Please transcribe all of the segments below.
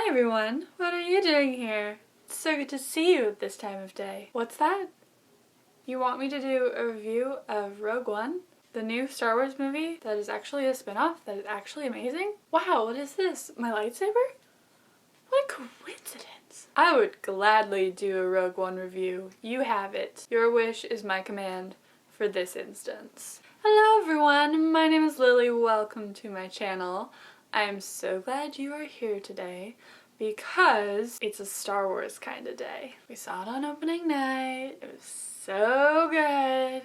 Hi everyone, what are you doing here? It's so good to see you at this time of day. What's that? You want me to do a review of Rogue One? The new Star Wars movie that is actually a spin-off that is actually amazing? Wow, what is this? My lightsaber? What a coincidence. I would gladly do a Rogue One review. You have it. Your wish is my command for this instance. Hello everyone, my name is Lily. Welcome to my channel. I am so glad you are here today because it's a Star Wars kind of day. We saw it on opening night. It was so good.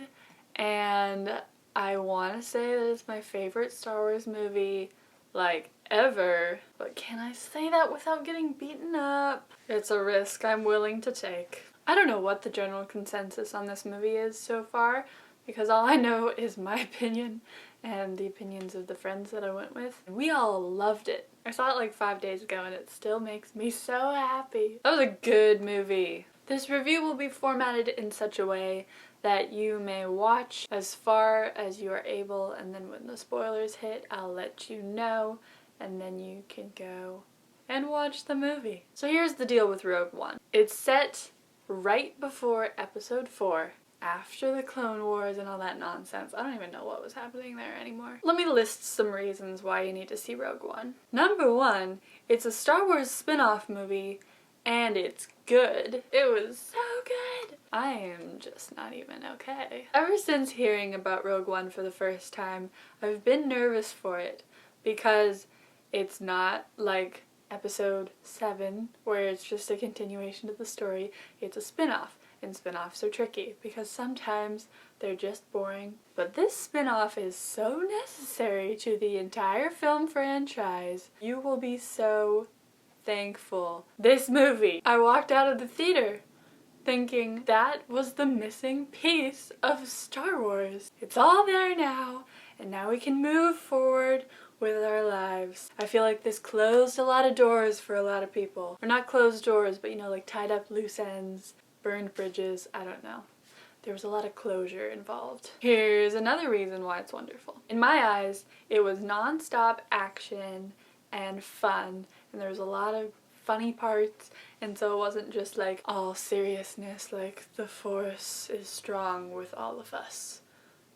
And I want to say that it's my favorite Star Wars movie, like, ever. But can I say that without getting beaten up? It's a risk I'm willing to take. I don't know what the general consensus on this movie is so far, because all I know is my opinion and the opinions of the friends that I went with. We all loved it. I saw it like 5 days ago and it still makes me so happy. That was a good movie. This review will be formatted in such a way that you may watch as far as you are able, and then when the spoilers hit, I'll let you know, and then you can go and watch the movie. So here's the deal with Rogue One. It's set right before Episode 4. After the Clone Wars and all that nonsense. I don't even know what was happening there anymore. Let me list some reasons why you need to see Rogue One. Number one, it's a Star Wars spin-off movie and it's good. It was so good. I am just not even okay. Ever since hearing about Rogue One for the first time, I've been nervous for it because it's not like Episode 7 where it's just a continuation of the story. It's a spin-off. And spin-offs are tricky because sometimes they're just boring. But this spin-off is so necessary to the entire film franchise. You will be so thankful. This movie, I walked out of the theater thinking that was the missing piece of Star Wars. It's all there now, and now we can move forward with our lives. I feel like this closed a lot of doors for a lot of people. Or not closed doors, but you know, like tied up loose ends. Burned bridges, I don't know. There was a lot of closure involved. Here's another reason why it's wonderful. In my eyes, it was non-stop action and fun, and there was a lot of funny parts, and so it wasn't just like all seriousness, like the Force is strong with all of us,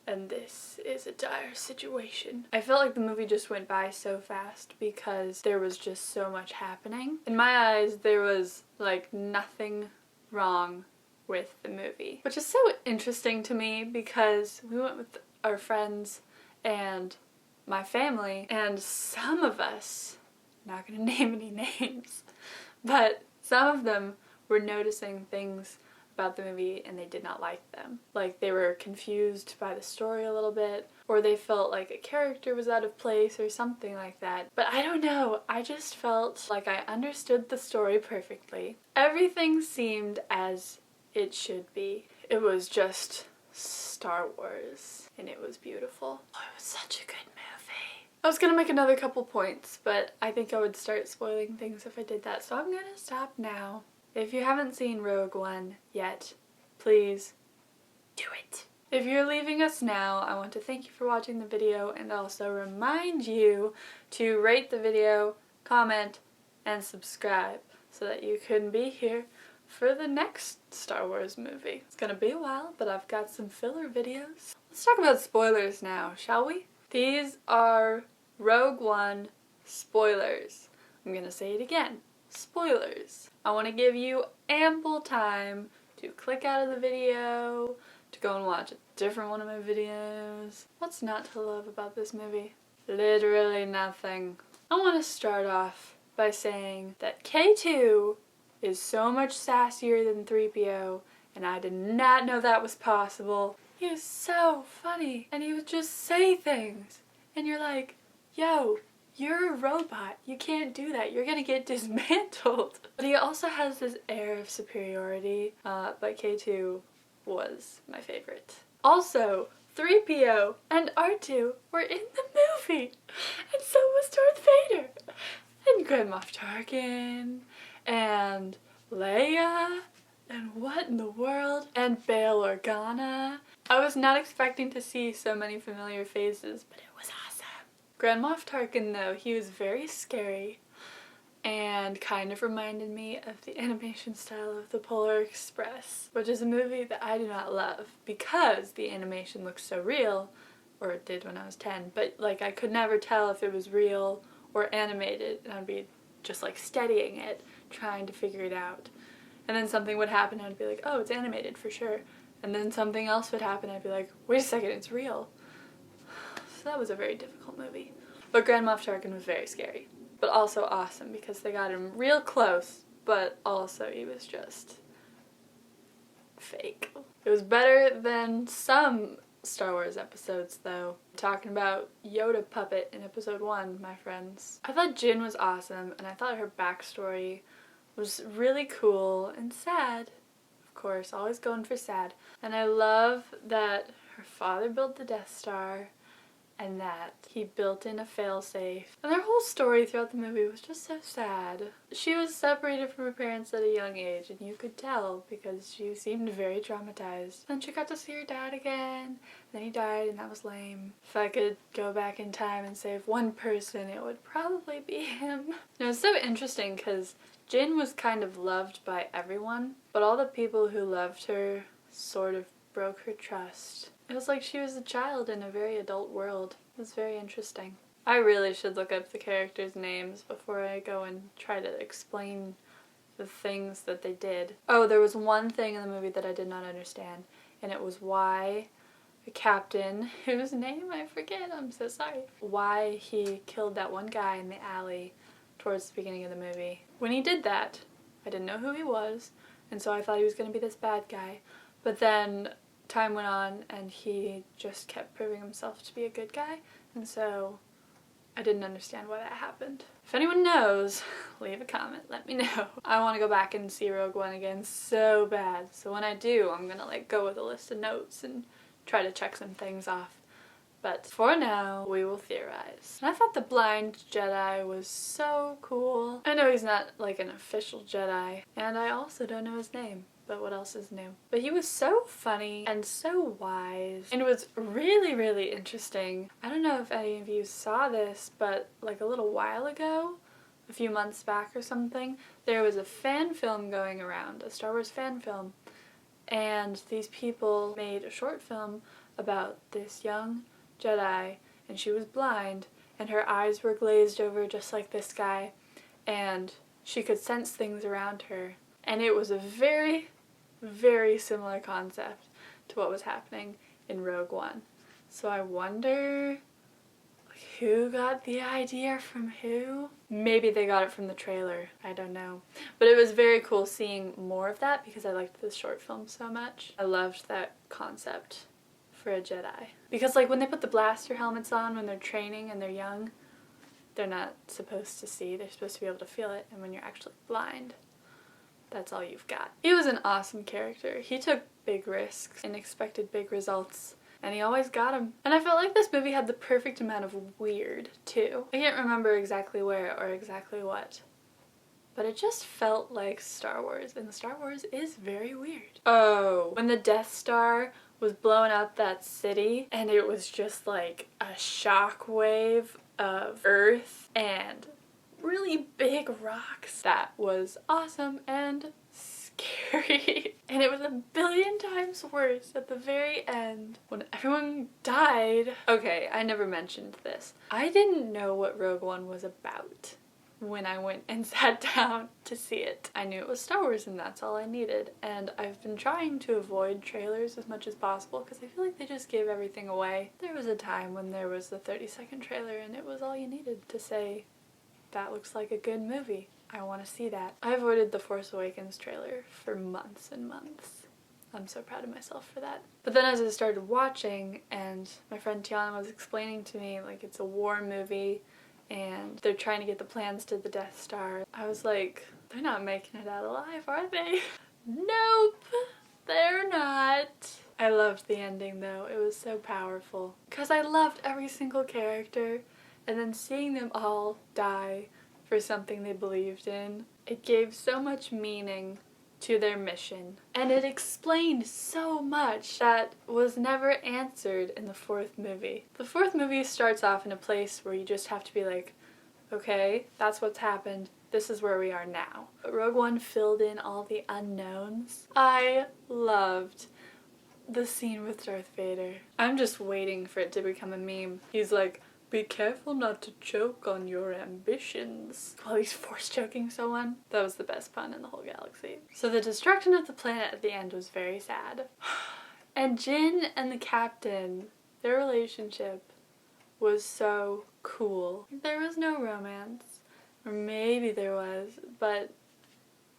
and this is a dire situation. I felt like the movie just went by so fast because there was just so much happening. In my eyes, there was like nothing wrong with the movie, which is so interesting to me because we went with our friends and my family, and some of us, not gonna name any names, but some of them were noticing things about the movie and they did not like them. Like they were confused by the story a little bit, or they felt like a character was out of place or something like that. But I don't know, I just felt like I understood the story perfectly. Everything seemed as it should be. It was just Star Wars and it was beautiful. Oh, it was such a good movie. I was gonna make another couple points, but I think I would start spoiling things if I did that, so I'm gonna stop now. If you haven't seen Rogue One yet, please do it. If you're leaving us now, I want to thank you for watching the video and also remind you to rate the video, comment, and subscribe so that you can be here for the next Star Wars movie. It's gonna be a while, but I've got some filler videos. Let's talk about spoilers now, shall we? These are Rogue One spoilers. I'm gonna say it again. Spoilers. I want to give you ample time to click out of the video, to go and watch a different one of my videos. What's not to love about this movie? Literally nothing. I want to start off by saying that K2 is so much sassier than 3PO, and I did not know that was possible. He was so funny, and he would just say things, and you're like, yo, you're a robot. You can't do that. You're gonna get dismantled. But he also has this air of superiority, but K2 was my favorite. Also, 3PO and R2 were in the movie, and so was Darth Vader, and Grand Moff Tarkin, and Leia, and what in the world, and Bail Organa. I was not expecting to see so many familiar faces, but it was awesome. Grand Moff Tarkin, though, he was very scary. and kind of reminded me of the animation style of The Polar Express, which is a movie that I do not love because the animation looks so real, or it did when I was 10, but like I could never tell if it was real or animated, and I'd be just like studying it, trying to figure it out. And then something would happen and I'd be like, oh, it's animated for sure. And then something else would happen and I'd be like, wait a second, it's real. So that was a very difficult movie. But Grand Moff Tarkin was very scary, but also awesome because they got him real close, but also he was just fake. It was better than some Star Wars episodes though. Talking about Yoda puppet in episode 1, my friends. I thought Jyn was awesome and I thought her backstory was really cool and sad. Of course, always going for sad. And I love that her father built the Death Star and that he built in a failsafe. And their whole story throughout the movie was just so sad. She was separated from her parents at a young age, and you could tell because she seemed very traumatized. Then she got to see her dad again, then he died, and that was lame. If I could go back in time and save one person, it would probably be him. It was so interesting because Jyn was kind of loved by everyone, but all the people who loved her sort of broke her trust. It was like she was a child in a very adult world. It was very interesting. I really should look up the characters' names before I go and try to explain the things that they did. Oh, there was one thing in the movie that I did not understand, and it was why the captain, whose name I forget, I'm so sorry, why he killed that one guy in the alley towards the beginning of the movie. When he did that, I didn't know who he was, and so I thought he was going to be this bad guy. But then time went on and he just kept proving himself to be a good guy, and so I didn't understand why that happened. If anyone knows, leave a comment, let me know. I want to go back and see Rogue One again so bad, so when I do, I'm gonna like go with a list of notes and try to check some things off. But for now, we will theorize. And I thought the blind Jedi was so cool. I know he's not like an official Jedi, and I also don't know his name. But what else is new? But he was so funny and so wise, and it was really, really interesting. I don't know if any of you saw this, but like a little while ago, a few months back or something, there was a fan film going around, a Star Wars fan film, and these people made a short film about this young Jedi, and she was blind, and her eyes were glazed over just like this guy, and she could sense things around her. And it was a very, very similar concept to what was happening in Rogue One. So I wonder who got the idea from who? Maybe they got it from the trailer. I don't know. But it was very cool seeing more of that because I liked this short film so much. I loved that concept for a Jedi. Because like when they put the blaster helmets on when they're training and they're young, they're not supposed to see. They're supposed to be able to feel it. And when you're actually blind, that's all you've got. He was an awesome character. He took big risks and expected big results, and he always got them. And I felt like this movie had the perfect amount of weird, too. I can't remember exactly where or exactly what, but it just felt like Star Wars, and Star Wars is very weird. Oh, when the Death Star was blowing up that city, and it was just like a shockwave of Earth and really big rocks. That was awesome and scary. And it was a billion times worse at the very end when everyone died. Okay, I never mentioned this. I didn't know what Rogue One was about when I went and sat down to see it. I knew it was Star Wars and that's all I needed. And I've been trying to avoid trailers as much as possible because I feel like they just give everything away. There was a time when there was the 30-second trailer and it was all you needed to say, that looks like a good movie. I want to see that. I avoided the Force Awakens trailer for months and months. I'm so proud of myself for that. But then as I started watching and my friend Tiana was explaining to me like it's a war movie and they're trying to get the plans to the Death Star, I was like, they're not making it out alive, are they? Nope, they're not. I loved the ending though. It was so powerful because I loved every single character. And then seeing them all die for something they believed in, it gave so much meaning to their mission. And it explained so much that was never answered in the fourth movie. The fourth movie starts off in a place where you just have to be like, okay, that's what's happened. this is where we are now. But Rogue One filled in all the unknowns. I loved the scene with Darth Vader. I'm just waiting for it to become a meme. He's like, be careful not to choke on your ambitions, while he's force choking someone. That was the best pun in the whole galaxy. So the destruction of the planet at the end was very sad. And Jyn and the captain, their relationship was so cool. There was no romance, or maybe there was, but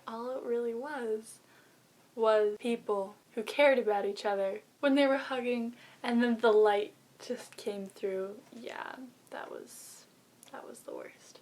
all it really was people who cared about each other when they were hugging, and then the light just came through. Yeah, that was the worst.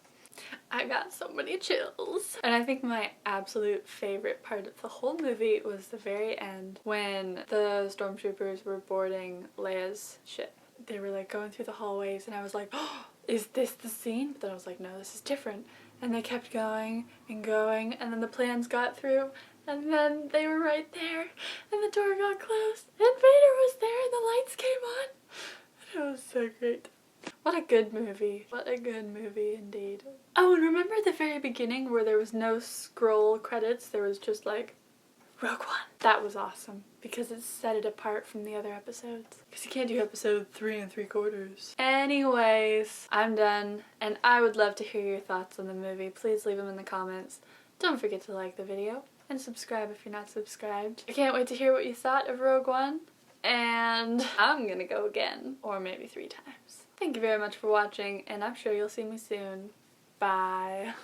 I got so many chills. And I think my absolute favorite part of the whole movie was the very end when the stormtroopers were boarding Leia's ship. They were like going through the hallways and I was like, oh, is this the scene? But then I was like, no, this is different. And they kept going and going, and then the plans got through, and then they were right there, and the door got closed, and Vader was there, and the lights came on. And it was so great. What a good movie. What a good movie indeed. Oh, and remember the very beginning where there was no scroll credits? There was just like, Rogue One. That was awesome because it set it apart from the other episodes. Because you can't do episode 3 3/4. Anyways, I'm done, and I would love to hear your thoughts on the movie. Please leave them in the comments. Don't forget to like the video and subscribe if you're not subscribed. I can't wait to hear what you thought of Rogue One, and I'm gonna go again, or maybe 3 times. Thank you very much for watching, and I'm sure you'll see me soon. Bye.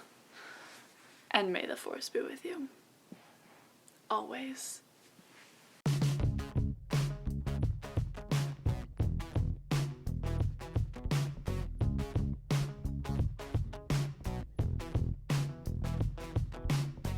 And may the Force be with you. Always.